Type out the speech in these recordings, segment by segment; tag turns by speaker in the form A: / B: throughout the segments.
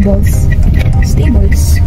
A: Stables. Stables.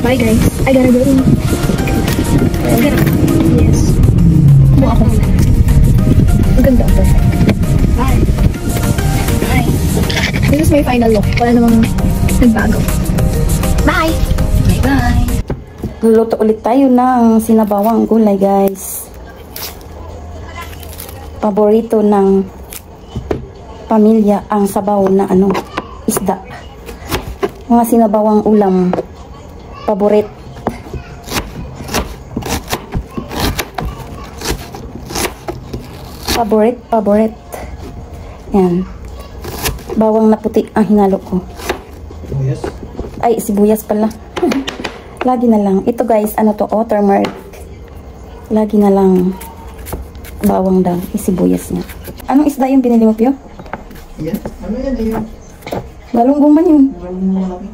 A: Bye guys. I gotta go. Yes. Buka ako muna. Ang ganda. Perfect. Bye. Bye. This is my final look. Wala namang nagbago. Bye. Bye-bye.
B: Luluto ulit tayo ng sinabawang gulay guys. Paborito ng pamilya ang sabaw na isda. Mga sinabawang ulam. Paborit. Paborit. Yan. Bawang na puti ang hinalo ko. Sibuyas? Ay, sibuyas pala. Lagi na lang. Ito guys, turmeric. Lagi na lang bawang daw. Sibuyas niya. Anong isda yung binili mo, Pio?
C: Yan. Ano yan? Ayun.
B: Galunggong man yun.
C: Malaki.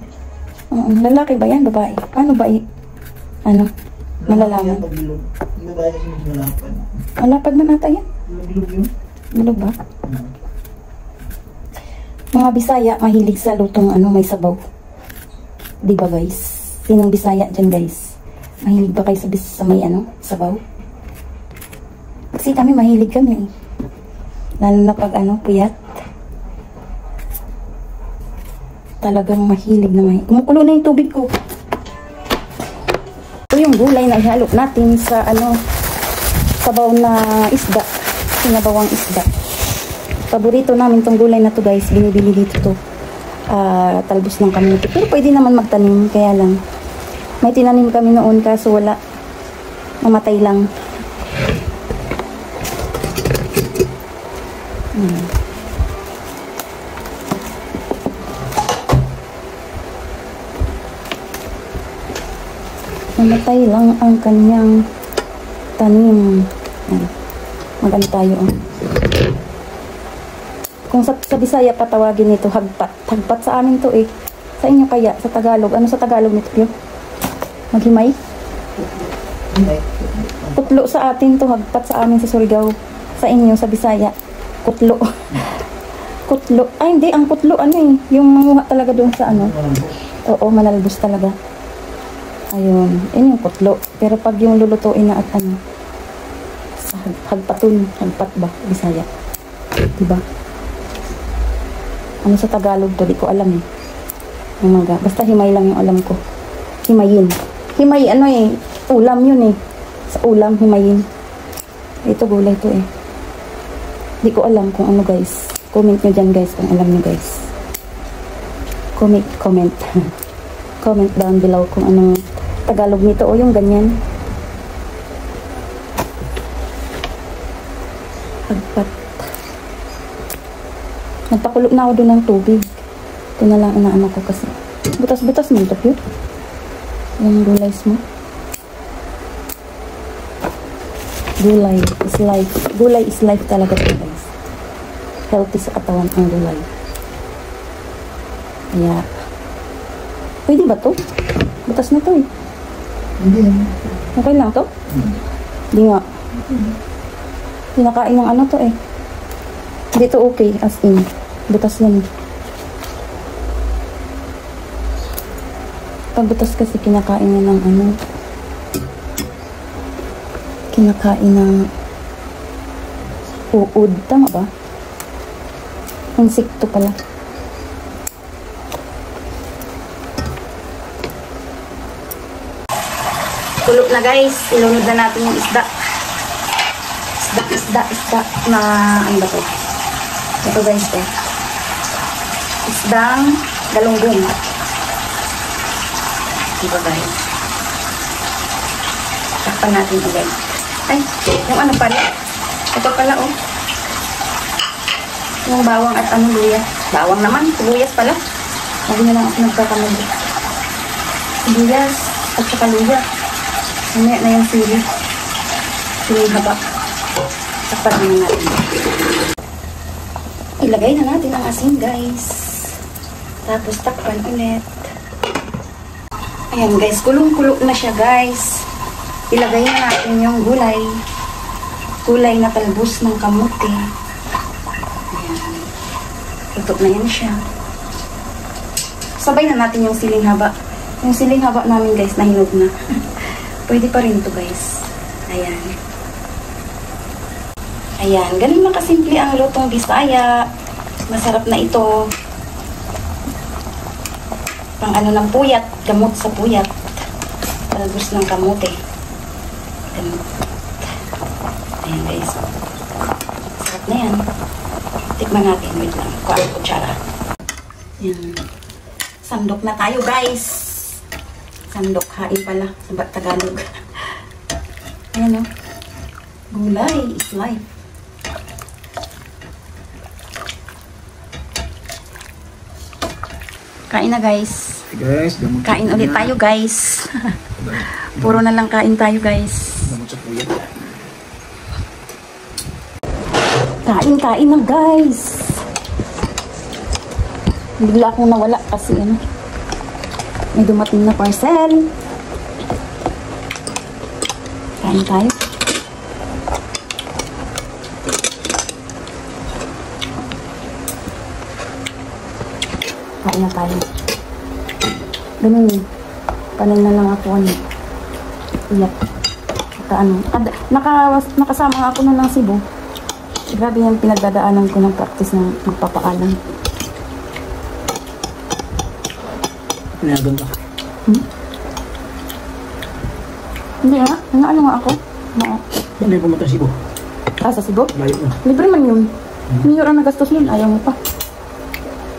B: Lalaki ba yan? Babae? Paano ba ano? Malalaman.
C: Pagbilog. Yung babae kasi malapad.
B: Malapad man ata yan.
C: Bilog yun.
B: Bilog ba? Mga Bisaya, mahilig sa lutong may sabaw. Di ba guys? Sinong Bisaya dyan guys? Mahilig ba kayo sa may sabaw? Kasi kami mahilig kami. Lalo na pag puyat. Talagang mahilig na mahilig. Kumukulo na yung tubig ko. Ito yung gulay na ihalo natin sa sabaw na isda. Sinabawang isda. Paborito namin tong gulay na to guys. Binibili dito to. Talbos ng kamuti. Pero pwede naman magtanim. Kaya lang. May tinanim kami noon kaso wala. Mamatay lang. Mamatay lang ang kanyang tanim. Magano tayo. Kung sa Bisaya patawagin ito, hagpat. Hagpat sa amin to eh. Sa inyo kaya, sa Tagalog. Ano sa Tagalog nito, Pio? Maghimay? Kutlo sa atin to, hagpat sa amin sa Surigao. Sa inyo, sa Bisaya, kutlo. Kutlo. Ay, hindi. Ang kutlo, yung manguha talaga doon sa Oo, malalbos talaga. Ayun. Yun yung kutlo. Pero pag yung lulutuin na at sa hagpatun. Hagpat ba? Bisaya. Diba? Ano sa Tagalog to? Di ko alam eh. Basta himay lang yung alam ko. Himayin. Himay, ulam yun eh. Sa ulam, himayin. Ito gulay to eh. Di ko alam kung ano guys. Comment nyo dyan guys kung alam nyo guys. Comment. Comment down below kung anong Tagalog nito o yung ganyan. Hagpat. Nagpakulo na ako doon ng tubig. Ito na lang inaano ko kasi. Butas-butas mo ito, Pio. Yung gulays mo. Gulay is life. Gulay is life talaga ito, guys. Healthy sa katawan ang gulay. Kaya, pwede ba to? Butas na to eh.
C: Hindi.
B: Okay lang to? Hindi nga. Pinakain ng to eh. Hindi to okay, as in. Butas yan. Pag butas kasi kinakain niya ng kinakain ng uod. Tama ba? Insekto pala. Kulo na guys. Ilunod na natin yung isda. Isda na ano ba to? Ito guys to. Isdang galunggong. Diba guys? Takpan natin ulit. Ay, yung ano pala? Ito pala oh. Yung bawang at luya. Bawang naman, sibuyas pala. Lagi na lang ako nagkakamali. Sibuyas at saka luya. Mamaya na yung sili. Siling haba. Takpan naman natin. Ilagay na natin ang asin guys. Tapos takpan ulit. Ayan guys, kulong-kulo na siya guys. Ilagay na natin yung gulay. Gulay na talbos ng kamuti. Ayan. Luto na yan siya. Sabay na natin yung siling haba. Yung siling haba namin guys, nahinog na. Pwede pa rin to guys. Ayan. Ayan, ganun lang kasimple ang lutong Bisaya. Masarap na ito. Pang ng puyat, gamot sa puyat. Talbos ng kamote. Gamot. Ayan guys. Sarap na yan. Tikman natin. Wait lang. Kuha ang kutsara. Ayan. Sandok na tayo guys. Sandok. Hain pala. Sabat Tagalog. Ayan o. Gulay is life. Kain na guys.
C: Guys,
B: kain ulit tayo guys. Puro na lang kain tayo guys.
C: Gamot sa puyat.
B: Kain na guys. Bigla akong nawala kasi ano, may dumating na parcel. Kain tayo. Kain na tayo. Ganun eh. Panay na lang ako ano. Iyak. Nakasama nga ako nun ng Cebu. Grabe yung pinagdadaanan ko ng practice ng magpapaalam.
C: Pinayagan ka?
B: Hindi nga. Ano nga ako?
C: Saan na pumunta Cebu?
B: Sa Cebu?
C: Layo na.
B: Libre man yun. Mayor ang nagastos yun. Ayaw mo pa.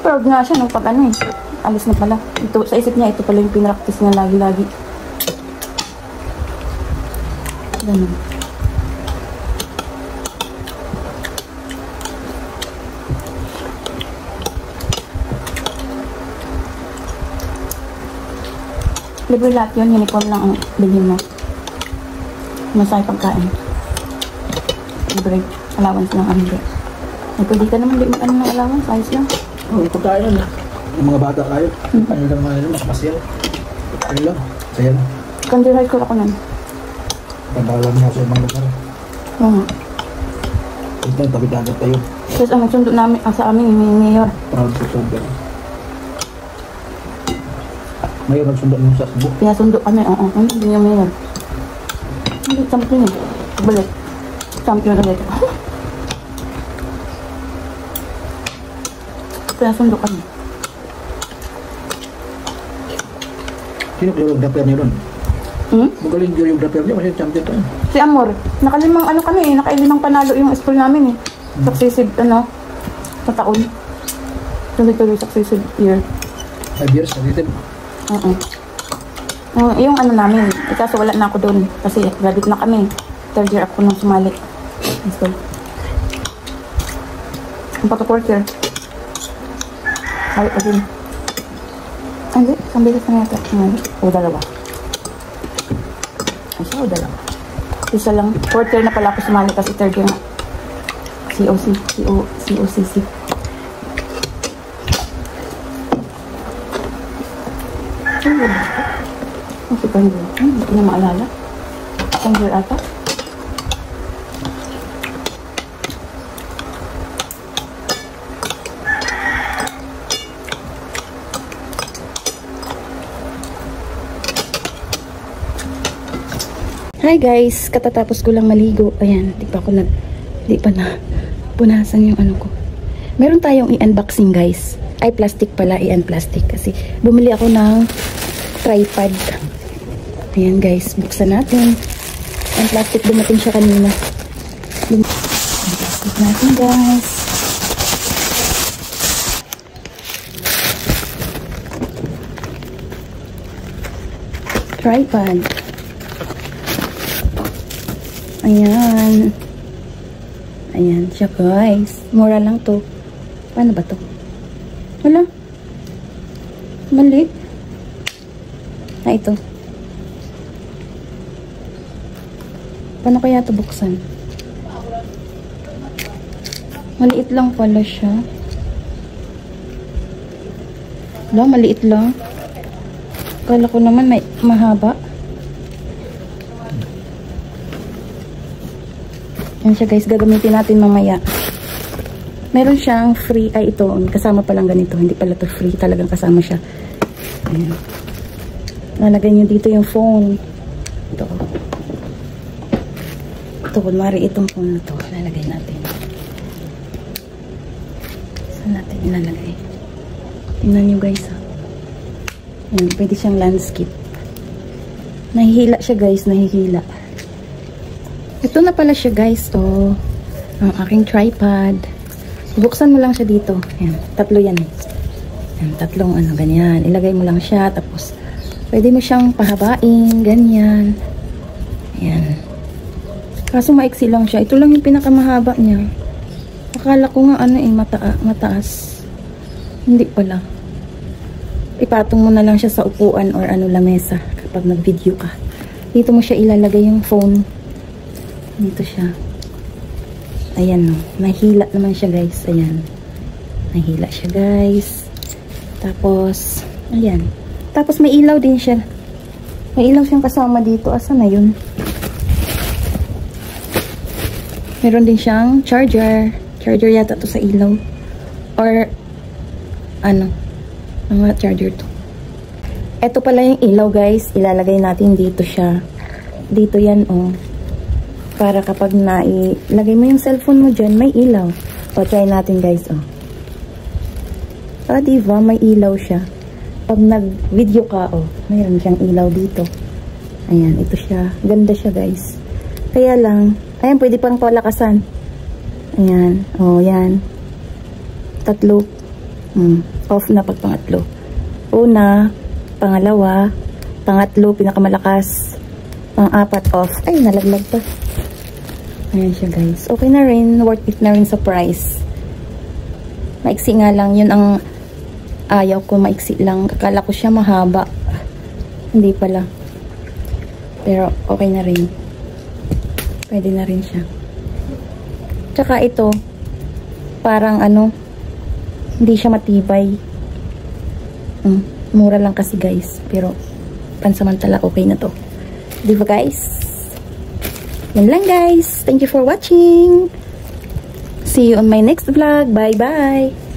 B: Proud nga siya nung pag ano eh. Alis na pala. Ito, sa isip niya, ito pala yung pinractice niya lagi-lagi. Ganun. Libre lahat yun. Uniform lang ang bilhin mo. Masaya pagkain. Libre. Allowance lang ang hindi. Ay, pwede ka naman din ano ng allowance. Ayos lang.
C: Oo, pagkain na. Yung mga bata kayo. Ano lang mga mas masaya. Ano lang. Saya lang.
B: Country high school ako nun.
C: Pagbalang mo sa ibang lugar.
B: Oo nga.
C: Ito, tabi-dagat tayo.
B: Tapos ang nagsundo namin, sa amin, yung mayor.
C: Proud to serve. Ngayon, nagsundo mo sa Cebu.
B: Pinasundo kami, oo. Hindi yung mayor. Hindi, champion eh. Balik. Champion ulit. Pinasundo kami.
C: Sino choreographer niyo doon? Magaling choreographer niyo kasi champion tayo.
B: Si Amor. Nakalimang ano kami eh. Nakailimang panalo yung school namin eh. Successive, ano, sa taon. Tuloy-tuloy successive year.
C: 5 years, nag-itim.
B: Oo. Yung ano namin, kaso wala na ako doon. Kasi graduate na kami. 3rd year ako nung sumali. School. Ang pato 4th year. Sali pa din. Hindi, isang bilis na yata. O dalawa. Isa o dalawa. Isa lang. 4th year na pala ako sumali kasi 3rd year na. COCC. Ang second year. Hindi ko na maalala. Second year ata. Hi guys, katatapos ko lang maligo. Ayan, di pa na punasan yung ano ko. Meron tayong i-unboxing guys. Ay, plastic pala, i-unplastic. Kasi bumili ako ng tripod. Ayan guys, buksan natin. Ang plastic, dumating siya kanina. Plastic natin guys. Tripod. Ayan. Ayan siya guys. Mura lang to. Paano ba to? Wala. Mali. Ito. Paano kaya ito buksan? Maliit lang pala siya. Wala, maliit lang. Kala ko naman may mahaba. Yan siya guys, gagamitin natin mamaya. Meron siyang free, ay ito, kasama palang ganito. Hindi pala to free, talagang kasama siya. Ayan. Lalagay nyo dito yung phone. Ito. Ito, kunwari itong phone na to. Lalagay natin. Saan natin ilalagay? Tingnan nyo guys. Ayan, pwede siyang landscape. Nahihila siya guys, nahihila. Ito na pala siya guys. Oh, ang aking tripod. Buksan mo lang siya dito. Ayan, tatlo yan eh. Ayan, tatlong ano, ganyan. Ilagay mo lang siya. Tapos, pwede mo siyang pahabain. Ganyan. Ayan. Kaso maiksi lang siya. Ito lang yung pinakamahaba niya. Akala ko nga ano eh, mataas. Hindi pala. Ipatong mo na lang siya sa upuan or ano, lamesa. Kapag nag-video ka. Dito mo siya ilalagay yung phone. Dito siya. Ayan, no. Nahila naman siya, guys. Ayan. Nahila siya, guys. Tapos, ayan. Tapos, may ilaw din siya. May ilaw siyang kasama dito. Asan na yun? Meron din siyang charger. Charger yata to sa ilaw. Or, ano? Mga charger to. Ito pala yung ilaw, guys. Ilalagay natin dito siya. Dito yan, oh. Para kapag nailagay mo yung cellphone mo dyan, may ilaw. O, try natin, guys, oh. Diba? May ilaw siya. Pag nag-video ka, oh, mayroon siyang ilaw dito. Ayan, ito siya. Ganda siya, guys. Kaya lang, ayan, pwede pang palakasan. Ayan, oh, yan. Tatlo. Off na pag pangatlo. Una, pangalawa, pangatlo, pinakamalakas. Pang-apat, off. Ay, nalaglag pa. Ayan siya, guys. Okay na rin. Worth it na rin sa price. Maiksi nga lang. Yun ang ayaw ko. Maiksi lang. Kakala ko siya mahaba. Hindi pala. Pero, okay na rin. Pwede na rin siya. Tsaka ito, parang ano, hindi siya matibay. Mura lang kasi, guys. Pero, pansamantala, okay na to. Diba, guys? Yan lang, guys. Thank you for watching. See you on my next vlog. Bye-bye.